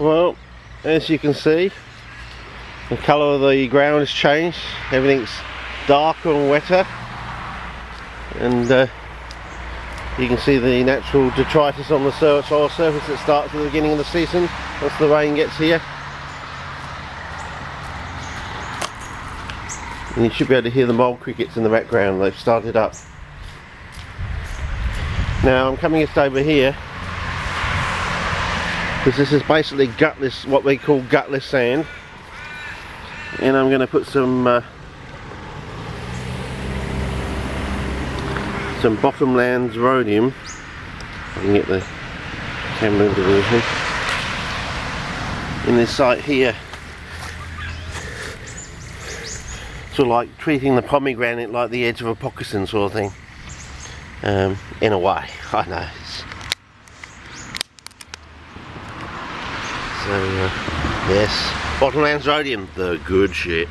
Well, as you can see, the colour of the ground has changed. Everything's darker and wetter, and you can see the natural detritus on the soil surface that starts at the beginning of the season once the rain gets here. And you should be able to hear the mole crickets in the background. They've started up. Now I'm coming just over here because this is basically gutless, what we call gutless sand, and I'm going to put some bottomlands rhodium. I can get the camera into version in this site here. Sort of like treating the pomegranate like the edge of a moccasin sort of thing. In a way, I know. So yes, bottomlands rhodium, the good shit.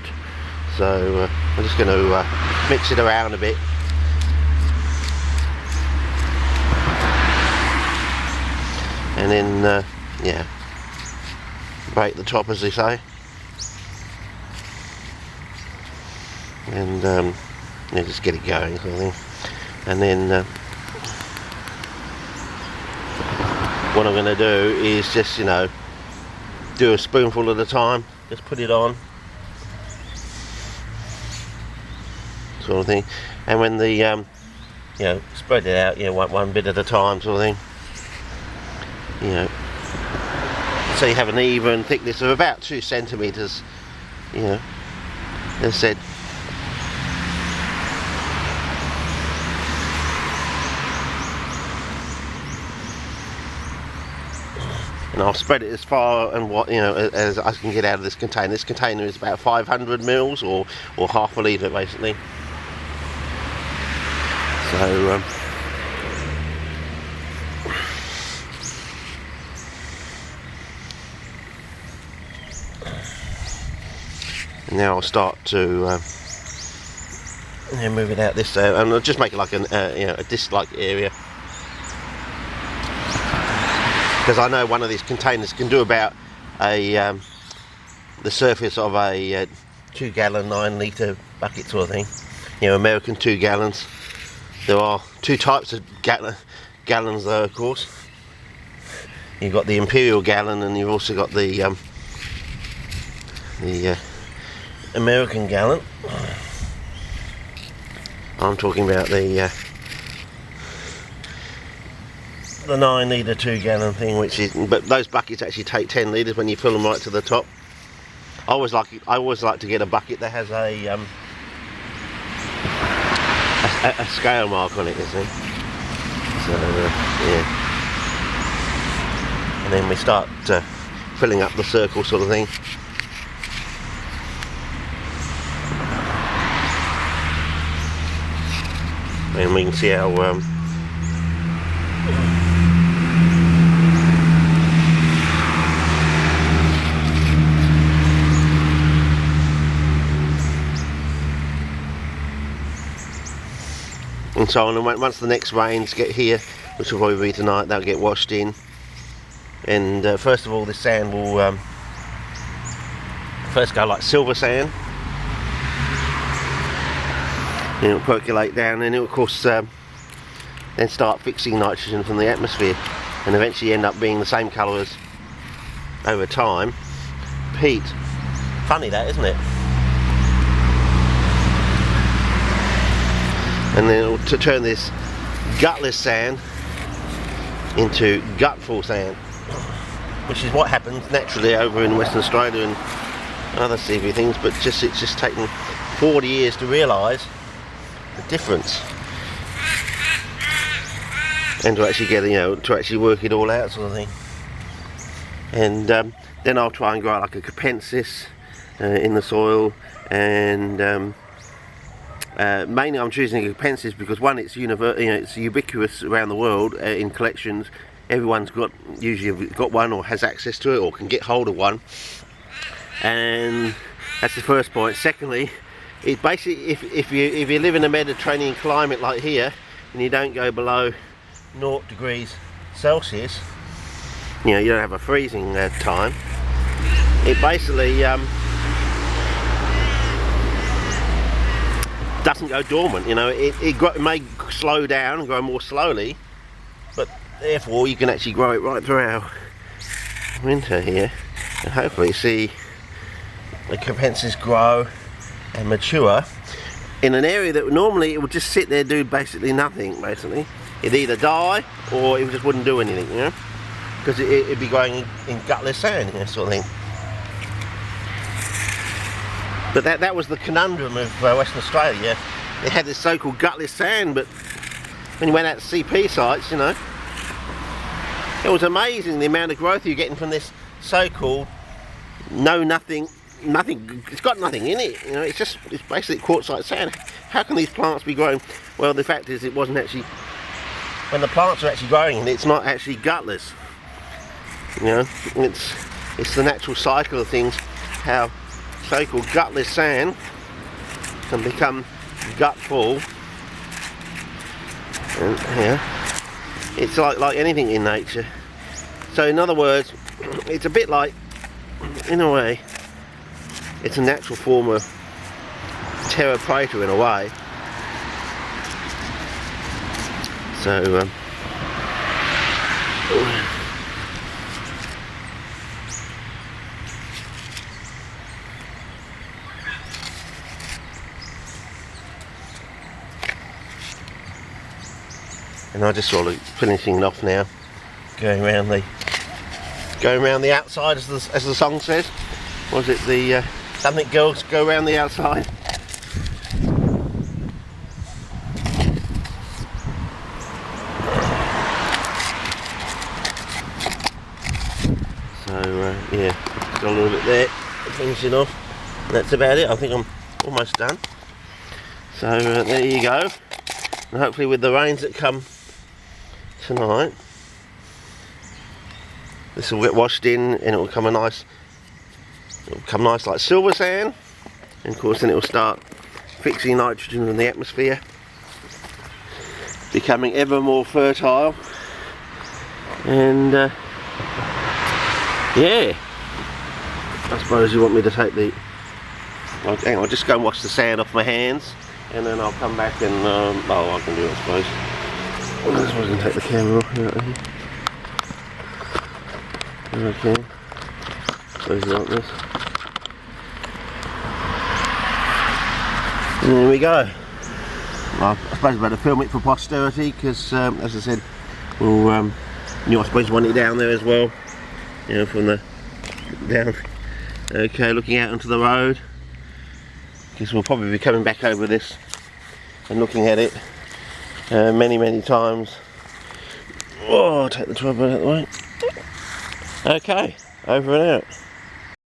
So I'm just going to mix it around a bit. And then, yeah, break the top, as they say. And yeah, just get it going, sort of thing. And then what I'm going to do is just, you know, do a spoonful at a time. Just put it on, sort of thing. And when the, you know, spread it out, you know, one bit at a time, sort of thing. You know, so you have an even thickness of about 2 centimeters. You know, as I said. And I'll spread it as far and what, you know, as I can get out of this container. This container is about 500 mils or half a litre basically. So and now I'll start to move it out this and I'll just make it like an you know, a disc-like area. Because I know one of these containers can do about the surface of a 2 gallon 9 litre bucket sort of thing. You know, American 2 gallons. There are 2 types of gallons though, of course. You've got the imperial gallon and you've also got the American gallon. I'm talking about the 9 litre 2 gallon thing, which is, but those buckets actually take 10 litres when you fill them right to the top. I always like to get a bucket that has a scale mark on it, you see. So yeah, and then we start filling up the circle sort of thing. And we can see how and so on. And once the next rains get here, which will probably be tonight, they'll get washed in. And first of all, this sand will first go like silver sand. And it'll percolate down, and it'll of course then start fixing nitrogen from the atmosphere, and eventually end up being the same colour as, over time, peat. Funny that, isn't it? And then it'll turn this gutless sand into gutful sand, which is what happens naturally over in Western Australia and other seaview things, but it's just taken 40 years to realise the difference, and to actually get, you know, to actually work it all out, sort of thing. And then I'll try and grow like a capensis in the soil, and mainly I'm choosing a capensis because one, it's it's ubiquitous around the world in collections. Everyone's usually got one or has access to it or can get hold of one, and that's the first point. Secondly, it basically, if you live in a Mediterranean climate like here and you don't go below 0 degrees Celsius, you know, you don't have a freezing time. It basically doesn't go dormant. You know, it may slow down and grow more slowly, but therefore you can actually grow it right through our winter here, and hopefully see the capensis grow and mature in an area that normally it would just sit there, do basically nothing. Basically, it'd either die or it just wouldn't do anything, you know, because it'd be growing in gutless sand, you know, sort of thing. But that was the conundrum of Western Australia. They had this so-called gutless sand, but when you went out to CP sites, you know, it was amazing the amount of growth you're getting from this so-called nothing. It's got nothing in it. You know, it's basically quartzite sand. How can these plants be growing? Well, the fact is, it wasn't actually. When the plants are actually growing, it's not actually gutless. You know, it's the natural cycle of things. How so-called gutless sand can become gutful, and yeah, it's like anything in nature. So in other words, it's a bit like, in a way, it's a natural form of terra preta in a way. So and I just sort of finishing it off now, going around the outside, as the song says. Was it the something girls go around the outside? So yeah, got a little bit there, finishing off. And that's about it. I think I'm almost done. So there you go. And hopefully with the rains that come tonight, this will get washed in and it will come nice like silver sand, and of course then it will start fixing nitrogen in the atmosphere, becoming ever more fertile, and yeah, I suppose you want me to take the, hang on, I'll just go and wash the sand off my hands, and then I'll come back and oh, I can do it, I suppose. I suppose I can take the camera off. Okay. Suppose you want this. And there we go. Well, I suppose I better film it for posterity, because as I said, we'll you know, I suppose you want it down there as well. You know, from the down. Okay, looking out onto the road. Because we'll probably be coming back over this and looking at it many times. Oh, I'll take the tripod out of the way. Okay, over and out.